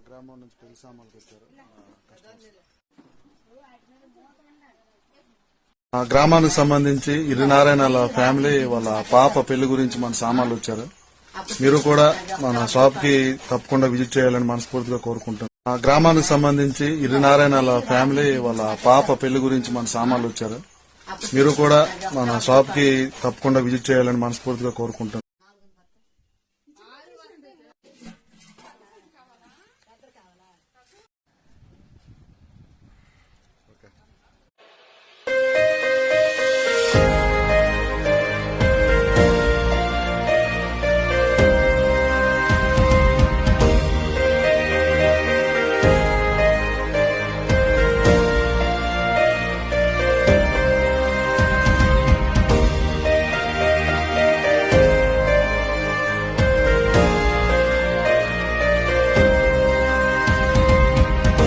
గ్రామం నుంచి పెళ్లి సామాన్లు వచ్చారు. గ్రామానికి సంబంధించి ఇరినారాయణల ఫ్యామిలీ వాళ్ళ పాప పెళ్లి గురించి మన సామాన్లు వచ్చారు. మీరు కూడా మన షాప్ కి తప్పకుండా విజిట్ చేయాలని మనస్ఫూర్తిగా కోరుకుంటున్నాను. గ్రామానికి సంబంధించి ఇరినారాయణల ఫ్యామిలీ వాళ్ళ పాప పెళ్లి గురించి మన సామాన్లు వచ్చారు. మీరు కూడా మన షాప్ కి తప్పకుండా విజిట్ చేయాలని మనస్ఫూర్తిగా కోరుకుంటున్నాను.